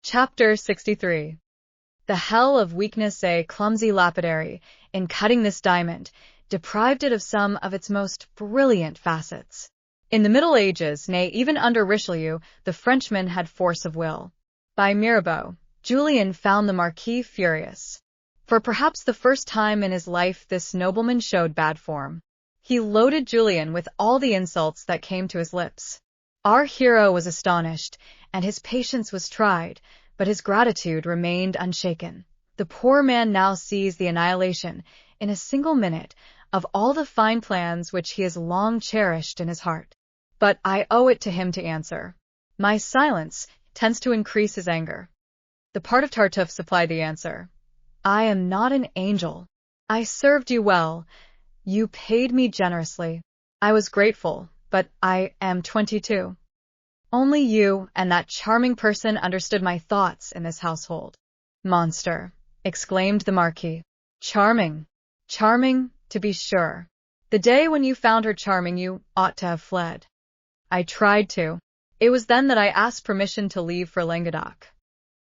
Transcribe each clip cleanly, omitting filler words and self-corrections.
Chapter 63. The hell of weakness. A clumsy lapidary, in cutting this diamond, deprived it of some of its most brilliant facets. In the Middle Ages, nay, even under Richelieu, the Frenchman had force of will. By Mirabeau, Julien found the Marquis furious. For perhaps the first time in his life, this nobleman showed bad form. He loaded Julien with all the insults that came to his lips. Our hero was astonished, and his patience was tried, but his gratitude remained unshaken. The poor man now sees the annihilation, in a single minute, of all the fine plans which he has long cherished in his heart. But I owe it to him to answer. My silence tends to increase his anger. The part of Tartuffe supplied the answer. I am not an angel. I served you well. You paid me generously. I was grateful, but I am 22. Only you and that charming person understood my thoughts in this household. Monster, exclaimed the Marquis. Charming. Charming, to be sure. The day when you found her charming, you ought to have fled. I tried to. It was then that I asked permission to leave for Languedoc.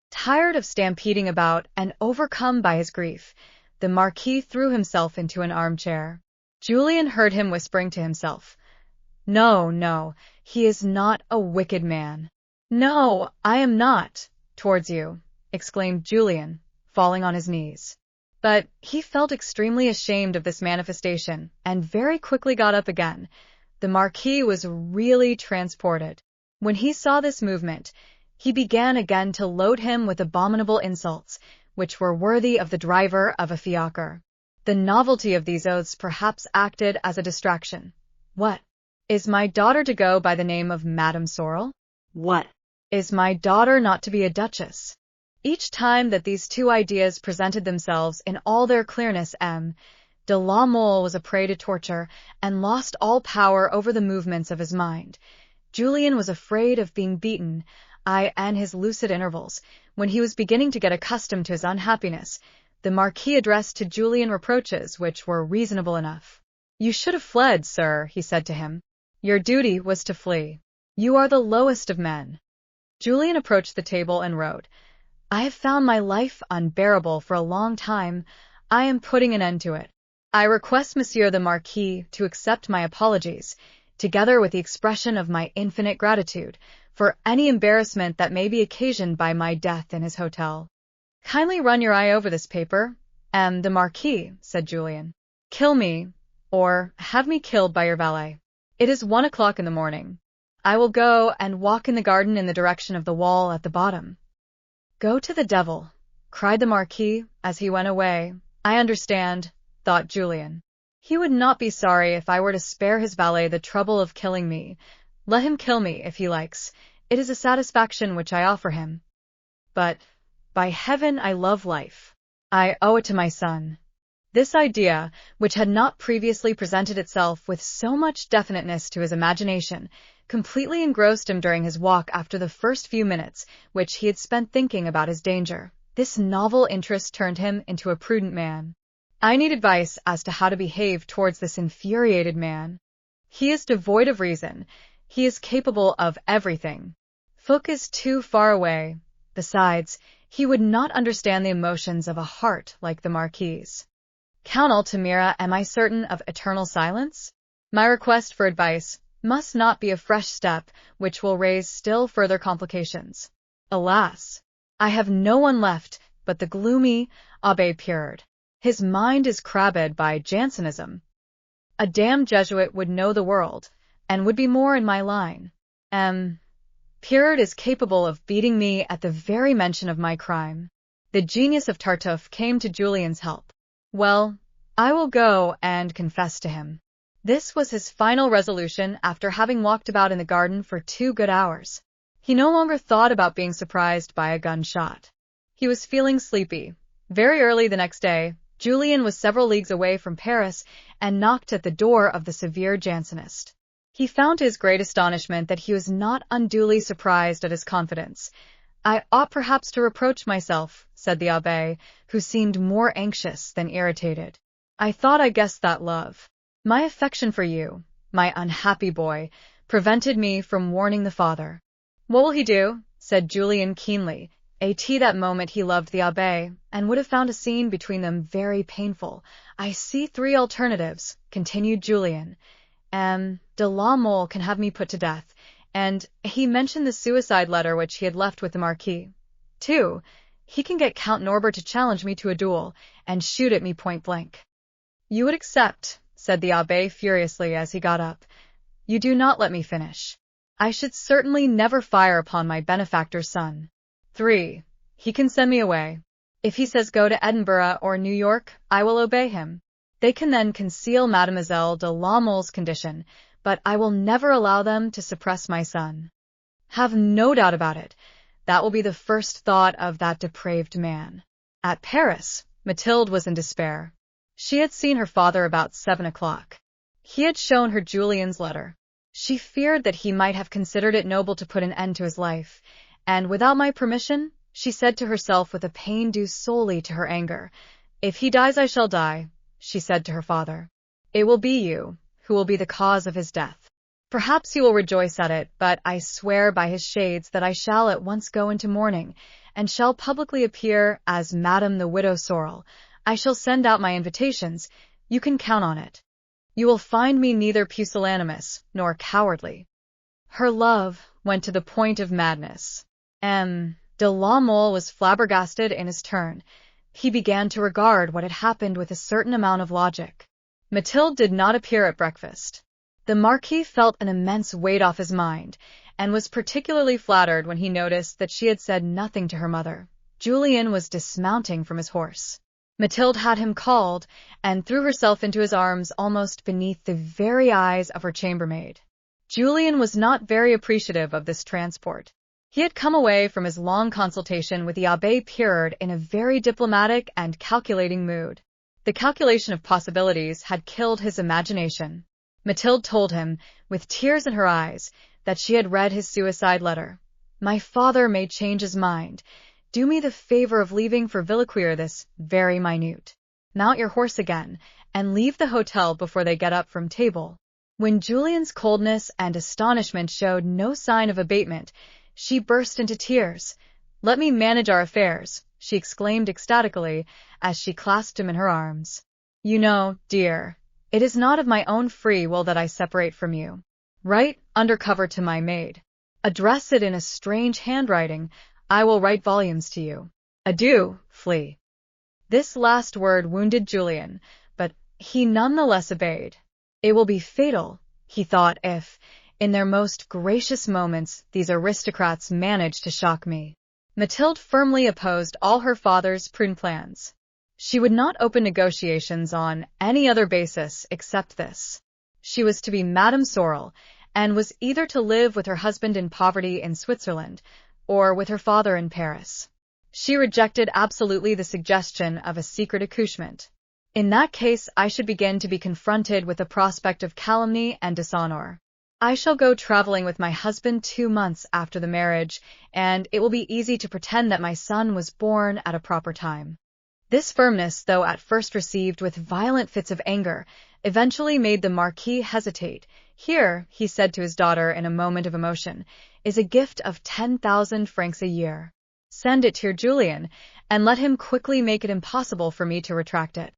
Tired of stampeding about and overcome by his grief, the Marquis threw himself into an armchair. Julien heard him whispering to himself, No, no, he is not a wicked man. No, I am not, towards you, exclaimed Julien, falling on his knees. But he felt extremely ashamed of this manifestation, and very quickly got up again. The Marquis was really transported. When he saw this movement, he began again to load him with abominable insults, which were worthy of the driver of a fiacre. The novelty of these oaths perhaps acted as a distraction. What? Is my daughter to go by the name of Madame Sorel? What? Is my daughter not to be a duchess? Each time that these two ideas presented themselves in all their clearness, M. de la Mole was a prey to torture and lost all power over the movements of his mind. Julien was afraid of being beaten, and his lucid intervals, when he was beginning to get accustomed to his unhappiness, the Marquis addressed to Julien reproaches which were reasonable enough. You should have fled, sir, he said to him. Your duty was to flee. You are the lowest of men. Julien approached the table and wrote, I have found my life unbearable for a long time. I am putting an end to it. I request Monsieur the Marquis to accept my apologies, together with the expression of my infinite gratitude, for any embarrassment that may be occasioned by my death in his hotel. Kindly run your eye over this paper, M. the Marquis, said Julien. Kill me, or have me killed by your valet. It is 1 o'clock in the morning. I will go and walk in the garden in the direction of the wall at the bottom. Go to the devil, cried the Marquis as he went away. I understand, thought Julien. He would not be sorry if I were to spare his valet the trouble of killing me. Let him kill me if he likes. It is a satisfaction which I offer him. But, by heaven, I love life. I owe it to my son. This idea, which had not previously presented itself with so much definiteness to his imagination, completely engrossed him during his walk after the first few minutes which he had spent thinking about his danger. This novel interest turned him into a prudent man. I need advice as to how to behave towards this infuriated man. He is devoid of reason. He is capable of everything. Fouque is too far away. Besides, he would not understand the emotions of a heart like the Marquis's. Count Altamira, am I certain of eternal silence? My request for advice must not be a fresh step which will raise still further complications. Alas! I have no one left but the gloomy Abbé Pirard. His mind is crabbed by Jansenism. A damned Jesuit would know the world, and would be more in my line. Pirard is capable of beating me at the very mention of my crime. The genius of Tartuffe came to Julien's help. Well, I will go and confess to him. This was his final resolution after having walked about in the garden for 2 good hours. He no longer thought about being surprised by a gunshot. He was feeling sleepy. Very early the next day, Julien was several leagues away from Paris and knocked at the door of the severe Jansenist. He found to his great astonishment that he was not unduly surprised at his confidence. I ought perhaps to reproach myself, said the abbé, who seemed more anxious than irritated. I thought I guessed that love. My affection for you, my unhappy boy, prevented me from warning the father. What will he do? Said Julien keenly, That moment he loved the abbé, and would have found a scene between them very painful. I see three alternatives, continued Julien. De la Mole can have me put to death, and he mentioned the suicide letter which he had left with the Marquis. 2. He can get Count Norbert to challenge me to a duel, and shoot at me point blank. You would accept, said the abbé furiously as he got up. You do not let me finish. I should certainly never fire upon my benefactor's son. 3. He can send me away. If he says go to Edinburgh or New York, I will obey him. They can then conceal Mademoiselle de la Mole's condition, but I will never allow them to suppress my son. Have no doubt about it. That will be the first thought of that depraved man. At Paris, Mathilde was in despair. She had seen her father about 7 o'clock. He had shown her Julien's letter. She feared that he might have considered it noble to put an end to his life, and without my permission, she said to herself with a pain due solely to her anger, if he dies I shall die, she said to her father. It will be you who will be the cause of his death. Perhaps you will rejoice at it, but I swear by his shades that I shall at once go into mourning, and shall publicly appear as Madame the Widow Sorrel. I shall send out my invitations. You can count on it. You will find me neither pusillanimous nor cowardly. Her love went to the point of madness. De la Mole was flabbergasted in his turn. He began to regard what had happened with a certain amount of logic. Mathilde did not appear at breakfast. The Marquis felt an immense weight off his mind, and was particularly flattered when he noticed that she had said nothing to her mother. Julien was dismounting from his horse. Mathilde had him called, and threw herself into his arms almost beneath the very eyes of her chambermaid. Julien was not very appreciative of this transport. He had come away from his long consultation with the Abbé Pirard in a very diplomatic and calculating mood. The calculation of possibilities had killed his imagination. Mathilde told him, with tears in her eyes, that she had read his suicide letter. My father may change his mind. Do me the favor of leaving for Villequier this very minute. Mount your horse again, and leave the hotel before they get up from table. When Julien's coldness and astonishment showed no sign of abatement, she burst into tears. Let me manage our affairs, she exclaimed ecstatically as she clasped him in her arms. You know, dear, it is not of my own free will that I separate from you. Write under cover to my maid. Address it in a strange handwriting. I will write volumes to you. Adieu, flee. This last word wounded Julien, but he none the less obeyed. It will be fatal, he thought, if, in their most gracious moments, these aristocrats manage to shock me. Mathilde firmly opposed all her father's prudent plans. She would not open negotiations on any other basis except this. She was to be Madame Sorrel, and was either to live with her husband in poverty in Switzerland, or with her father in Paris. She rejected absolutely the suggestion of a secret accouchement. In that case, I should begin to be confronted with the prospect of calumny and dishonor. I shall go traveling with my husband 2 months after the marriage, and it will be easy to pretend that my son was born at a proper time. This firmness, though at first received with violent fits of anger, eventually made the Marquis hesitate. Here, he said to his daughter in a moment of emotion, is a gift of 10,000 francs a year. Send it to your Julien, and let him quickly make it impossible for me to retract it.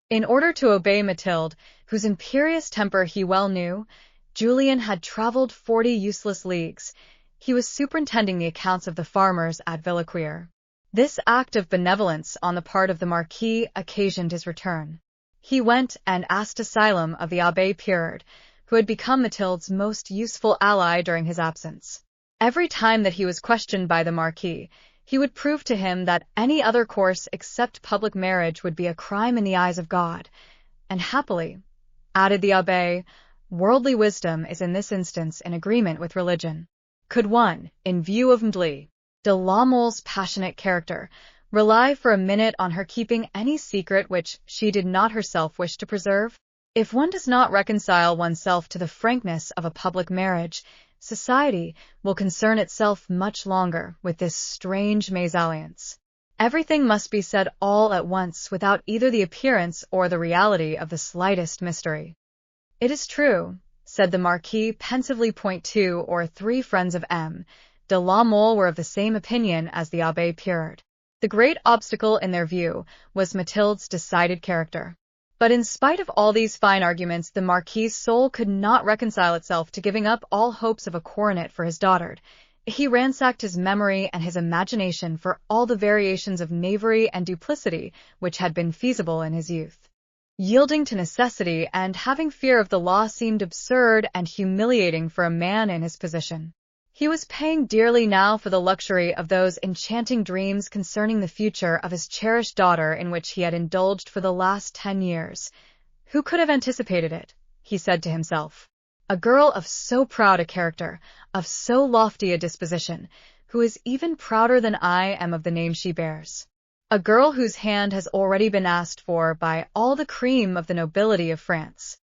In order to obey Mathilde, whose imperious temper he well knew, Julien had traveled 40 useless leagues. He was superintending the accounts of the farmers at Villequier. This act of benevolence on the part of the Marquis occasioned his return. He went and asked asylum of the Abbé Pirard, who had become Mathilde's most useful ally during his absence. Every time that he was questioned by the Marquis, he would prove to him that any other course except public marriage would be a crime in the eyes of God. And happily, added the Abbé, worldly wisdom is in this instance in agreement with religion. Could one, in view of Madame de la Mole's passionate character, rely for a minute on her keeping any secret which she did not herself wish to preserve? If one does not reconcile oneself to the frankness of a public marriage, society will concern itself much longer with this strange mésalliance. Everything must be said all at once without either the appearance or the reality of the slightest mystery. It is true, said the Marquis, pensively. 2 or 3 friends of M. de la Mole were of the same opinion as the Abbé Pirard. The great obstacle in their view was Mathilde's decided character. But in spite of all these fine arguments, the Marquis's soul could not reconcile itself to giving up all hopes of a coronet for his daughter. He ransacked his memory and his imagination for all the variations of knavery and duplicity which had been feasible in his youth. Yielding to necessity and having fear of the law seemed absurd and humiliating for a man in his position. He was paying dearly now for the luxury of those enchanting dreams concerning the future of his cherished daughter in which he had indulged for the last 10 years. Who could have anticipated it? He said to himself. A girl of so proud a character, of so lofty a disposition, who is even prouder than I am of the name she bears. A girl whose hand has already been asked for by all the cream of the nobility of France.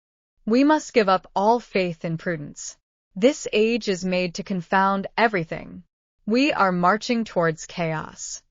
We must give up all faith in prudence. This age is made to confound everything. We are marching towards chaos.